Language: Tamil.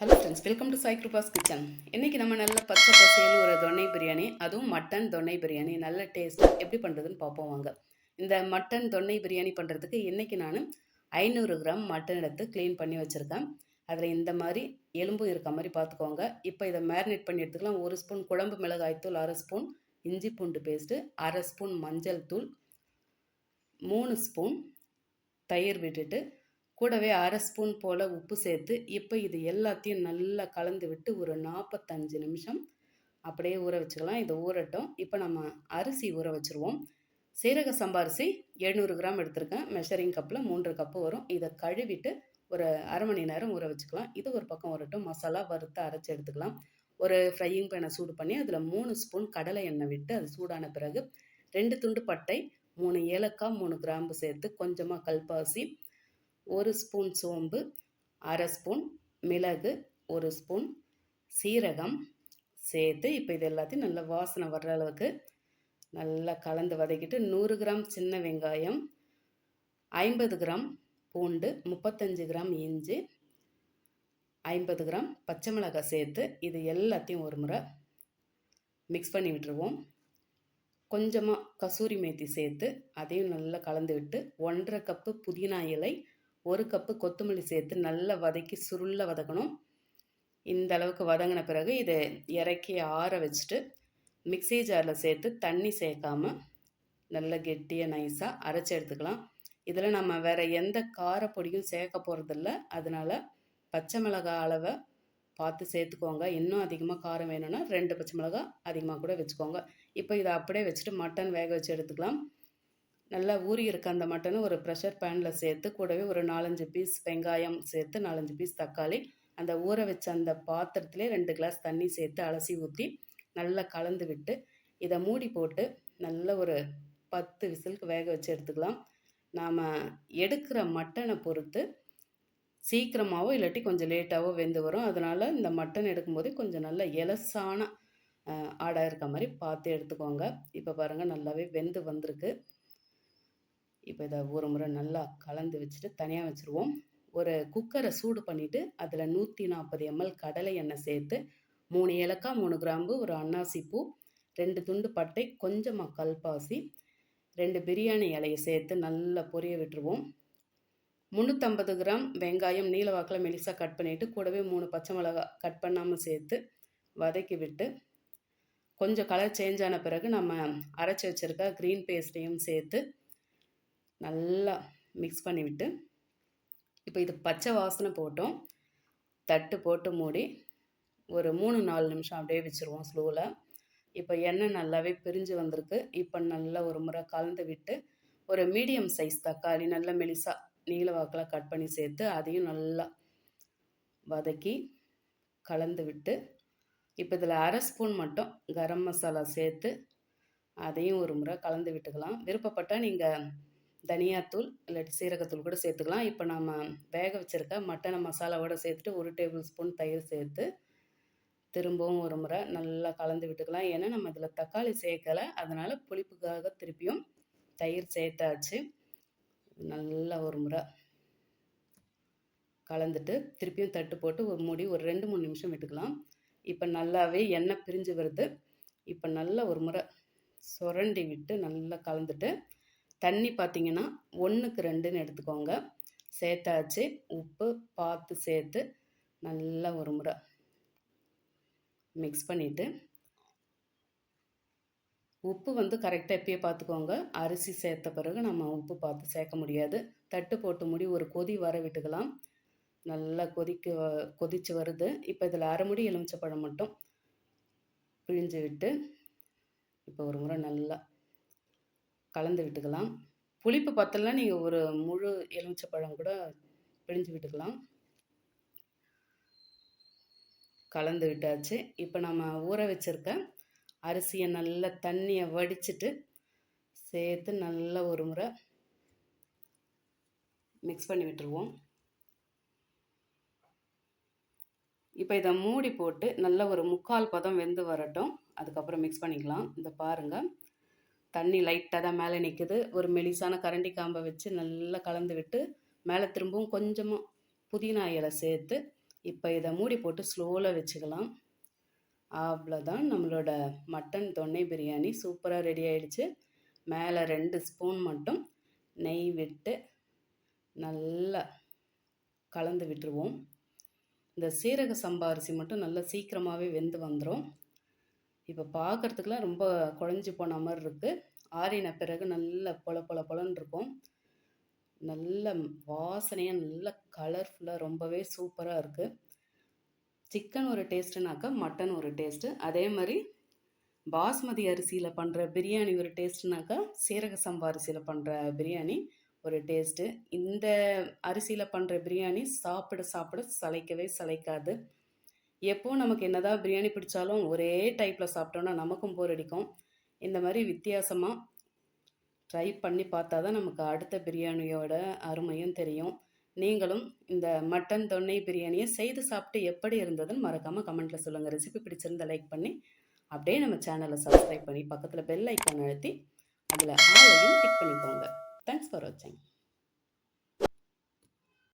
Hello friends, welcome to Sai Kiruba's kitchen. இன்றைக்கி நம்ம நல்ல பச்சை பசேல் ஒரு தொன்னை பிரியாணி, அதுவும் மட்டன் தொன்னை பிரியாணி நல்ல டேஸ்ட்டாக எப்படி பண்ணுறதுன்னு பார்ப்போம் வாங்க. இந்த மட்டன் தொன்னை பிரியாணி பண்ணுறதுக்கு இன்றைக்கி நான் 500 கிராம் மட்டன் எடுத்து க்ளீன் பண்ணி வச்சுருக்கேன். அதில் இந்த மாதிரி எலும்பு இருக்க மாதிரி பார்த்துக்கோங்க. இப்போ இதை மேரினேட் பண்ணி எடுத்துக்கலாம். 1 ஸ்பூன் குழம்பு மிளகாய்த்தூள், 1/2 ஸ்பூன் இஞ்சி பூண்டு பேஸ்ட்டு, 1/2 ஸ்பூன் மஞ்சள் தூள், 3 ஸ்பூன் தயிர் விட்டுட்டு கூடவே 1/2 ஸ்பூன் போல் உப்பு சேர்த்து இப்போ இது எல்லாத்தையும் நல்லா கலந்து விட்டு ஒரு 45 நிமிஷம் அப்படியே ஊற வச்சுக்கலாம். இதை ஊறட்டும். இப்போ நம்ம அரிசி ஊற வச்சுருவோம். சீரக சம்பா அரிசி 700 கிராம் எடுத்திருக்கேன். மெஷரிங் கப்பில் 3 கப்பு வரும். இதை கழுவிட்டு ஒரு அரை மணி நேரம் ஊற வச்சுக்கலாம். இது ஒரு பக்கம் வரட்டும். மசாலா வறுத்து அரைச்சி எடுத்துக்கலாம். ஒரு ஃப்ரையிங் பேனை சூடு பண்ணி அதில் 3 ஸ்பூன் கடலை எண்ணெய் விட்டு அது சூடான பிறகு 2 துண்டு பட்டை, 3 ஏலக்காய், 3 கிராம்பு சேர்த்து கொஞ்சமாக கல்பாசி, 1 ஸ்பூன் சோம்பு, 1/2 ஸ்பூன் மிளகு, 1 ஸ்பூன் சீரகம் சேர்த்து இப்போ இது எல்லாத்தையும் நல்லா வாசனை வர்ற அளவுக்கு நல்லா கலந்து வதக்கிட்டு 100 கிராம் சின்ன வெங்காயம், 50 கிராம் பூண்டு, 35 கிராம் இஞ்சி, 50 கிராம் பச்சை மிளகாய் சேர்த்து இது எல்லாத்தையும் ஒரு முறை மிக்ஸ் பண்ணி விட்டுருவோம். கொஞ்சமாக கசூரி மேத்தி சேர்த்து அதையும் நல்லா கலந்து விட்டு 1/2 கப்பு புதினா இலை, 1 கப்பு கொத்தமல்லி சேர்த்து நல்லா வதக்கி சுருள வதக்கணும். இந்த அளவுக்கு வதங்கின பிறகு இதை இறக்கி ஆற வச்சுட்டு மிக்ஸி ஜாரில் சேர்த்து தண்ணி சேர்க்காமல் நல்லா கெட்டியாக நைஸாக அரைச்சி எடுத்துக்கலாம். இதில் நம்ம வேறு எந்த காரப்பொடியும் சேர்க்க போகிறதில்ல. அதனால் பச்சை மிளகாய் அளவை பார்த்து சேர்த்துக்கோங்க. இன்னும் அதிகமாக காரம் வேணும்னா 2 பச்சை மிளகாய் அதிகமாக கூட வச்சுக்கோங்க. இப்போ இதை அப்படியே வச்சுட்டு மட்டன் வேக வச்சு எடுத்துக்கலாம். நல்லா ஊறி இருக்க அந்த மட்டனை ஒரு ப்ரெஷர் பேனில் சேர்த்து கூடவே ஒரு 4-5 பீஸ் வெங்காயம் சேர்த்து 4-5 பீஸ் தக்காளி அந்த ஊற வச்ச அந்த பாத்திரத்திலே 2 கிளாஸ் தண்ணி சேர்த்து அலசி ஊற்றி நல்லா கலந்து விட்டு இதை மூடி போட்டு நல்ல ஒரு 10 விசிலுக்கு வேக வச்சு எடுத்துக்கலாம். நாம் எடுக்கிற மட்டனை பொறுத்து சீக்கிரமாகவோ இல்லாட்டி கொஞ்சம் லேட்டாகவோ வெந்து வரும். அதனால் இந்த மட்டன் எடுக்கும்போது கொஞ்சம் நல்ல எலசான ஆடாக இருக்க மாதிரி பார்த்து எடுத்துக்கோங்க. இப்போ பாருங்கள் நல்லாவே வெந்து வந்திருக்கு. இப்போ இதை ஒரு முறை நல்லா கலந்து வச்சுட்டு தனியாக வச்சுருவோம். ஒரு குக்கரை சூடு பண்ணிவிட்டு அதில் 140 ml கடலை எண்ணெய் சேர்த்து 3 ஏலக்காய், 3 கிராம்பு, ஒரு அன்னாசி பூ, 2 துண்டு பட்டை, கொஞ்சமாக கல்பாசி, 2 பிரியாணி இலையை சேர்த்து நல்லா பொரிய விட்டுருவோம். 350 கிராம் வெங்காயம் நீல வாக்கில் மெலிசாக கட் பண்ணிவிட்டு கூடவே 3 பச்சை மிளகாய் கட் பண்ணாமல் சேர்த்து வதக்கி விட்டு கொஞ்சம் கலர் சேஞ்ச் ஆன பிறகு நம்ம அரைச்சி வச்சுருக்க க்ரீன் பேஸ்ட்டையும் சேர்த்து நல்லா மிக்ஸ் பண்ணிவிட்டு இப்போ இது பச்சை வாசனை போட்டோம். தட்டு போட்டு மூடி ஒரு 3-4 நிமிஷம் அப்படியே வச்சுருவோம் ஸ்லோவில். இப்போ எண்ணெய் நல்லாவே பிரிஞ்சு வந்திருக்கு. இப்போ நல்லா ஒரு முறை கலந்து விட்டு ஒரு மீடியம் சைஸ் தக்காளி நல்ல மெலிசாக நீல வாக்கில் கட் பண்ணி சேர்த்து அதையும் நல்லா வதக்கி கலந்து விட்டு இப்போ இதில் 1/2 ஸ்பூன் மட்டும் கரம் மசாலா சேர்த்து அதையும் ஒரு முறை கலந்து விட்டுக்கலாம். விருப்பப்பட்டால் நீங்கள் தனியாத்தூள் இல்லாட்டி சீரகத்தூள் கூட சேர்த்துக்கலாம். இப்போ நம்ம வேக வச்சுருக்க மட்டனை மசாலாவோடு சேர்த்துட்டு 1 டேபிள் ஸ்பூன் தயிர் சேர்த்து திரும்பவும் ஒரு முறை நல்லா கலந்து விட்டுக்கலாம். ஏன்னா நம்ம இதில் தக்காளி சேர்க்கலை, அதனால் புளிப்புக்காக திருப்பியும் தயிர் சேர்த்தாச்சு. நல்லா ஒரு முறை கலந்துட்டு திருப்பியும் தட்டு போட்டு ஒரு மூடி ஒரு 2-3 நிமிஷம் விட்டுக்கலாம். இப்போ நல்லாவே எண்ணெய் பிரிஞ்சு வருது. இப்போ நல்லா ஒரு முறை சுரண்டி விட்டு நல்லா கலந்துட்டு தண்ணி பார்த்திங்கன்னா 1க்கு 2ன்னு எடுத்துக்கோங்க. சேர்த்தாச்சு. உப்பு பார்த்து சேர்த்து நல்லா ஒரு முறை மிக்ஸ் பண்ணிவிட்டு உப்பு கரெக்டாக எப்பயே பார்த்துக்கோங்க. அரிசி சேர்த்த பிறகு நம்ம உப்பு பார்த்து சேர்க்க முடியாது. தட்டு போட்டு மூடி ஒரு கொதி வர விட்டுக்கலாம். நல்லா கொதித்து வருது. இப்போ இதில் அரை முடி எலுமிச்சப்பழம் மட்டும் பிழிஞ்சு விட்டு இப்போ ஒரு முறை நல்லா கலந்து விட்டுக்கலாம். புளிப்பு பத்தலைனா நீங்கள் ஒரு முழு எலுமிச்சப்பழம் கூட பிழிஞ்சு விட்டுக்கலாம். கலந்து விட்டாச்சு. இப்போ நம்ம ஊற வச்சுருக்க அரிசியை நல்லா தண்ணியை வடிச்சிட்டு சேர்த்து நல்லா ஒரு முறை மிக்ஸ் பண்ணி விட்டுருவோம். இப்போ இதை மூடி போட்டு நல்லா ஒரு 3/4 பதம் வெந்து வரட்டும். அதுக்கப்புறம் மிக்ஸ் பண்ணிக்கலாம். இந்த பாருங்கள் தண்ணி லைட்டாக தான் மேலே நிற்குது. ஒரு மெலிசான கரண்டி காம்பை வச்சு நல்லா கலந்து விட்டு மேலே திரும்பவும் கொஞ்சமாக புதினா இலை சேர்த்து இப்போ இதை மூடி போட்டு ஸ்லோவில் வச்சுக்கலாம். அவ்வளோதான், நம்மளோட மட்டன் தொன்னை பிரியாணி சூப்பராக ரெடி ஆயிடுச்சு. மேலே 2 ஸ்பூன் மட்டும் நெய் விட்டு நல்லா கலந்து விட்டுருவோம். இந்த சீரக சம்பா அரிசி மட்டும் நல்லா சீக்கிரமாகவே வெந்து வந்துடும். இப்போ பார்க்குறதுக்குலாம் ரொம்ப குழஞ்சி போன மாதிரி இருக்குது. ஆறின பிறகு நல்ல பொல பொல பொலன்னு இருக்கும். நல்ல வாசனையாக நல்ல கலர்ஃபுல்லாக ரொம்பவே சூப்பராக இருக்குது. சிக்கன் ஒரு டேஸ்ட்டுனாக்கா மட்டன் ஒரு டேஸ்ட்டு. அதே மாதிரி பாஸ்மதி அரிசியில் பண்ணுற பிரியாணி ஒரு டேஸ்ட்டுனாக்கா சீரக சம்பா அரிசியில் பண்ணுற பிரியாணி ஒரு டேஸ்ட்டு. இந்த அரிசியில் பண்ணுற பிரியாணி சாப்பிட சாப்பிட சளைக்கவே சளைக்காது. எப்போது நமக்கு என்னதான் பிரியாணி பிடிச்சாலும் ஒரே டைப்பில் சாப்பிட்டோன்னா நமக்கும் போர் அடிக்கும். இந்த மாதிரி வித்தியாசமாக ட்ரை பண்ணி பார்த்தா தான் நமக்கு அடுத்த பிரியாணியோட அருமையும் தெரியும். நீங்களும் இந்த மட்டன் தொன்னை பிரியாணியை செய்து சாப்பிட்டு எப்படி இருந்ததுன்னு மறக்காமல் கமெண்ட்டில் சொல்லுங்கள். ரெசிபி பிடிச்சிருந்தா லைக் பண்ணி அப்படியே நம்ம சேனலை சப்ஸ்கிரைப் பண்ணி பக்கத்தில் பெல் ஐக்கான் அழுத்தி அதில் ஆலையும் டிக் பண்ணிக்கோங்க. தேங்க்ஸ் ஃபார் வாட்சிங்.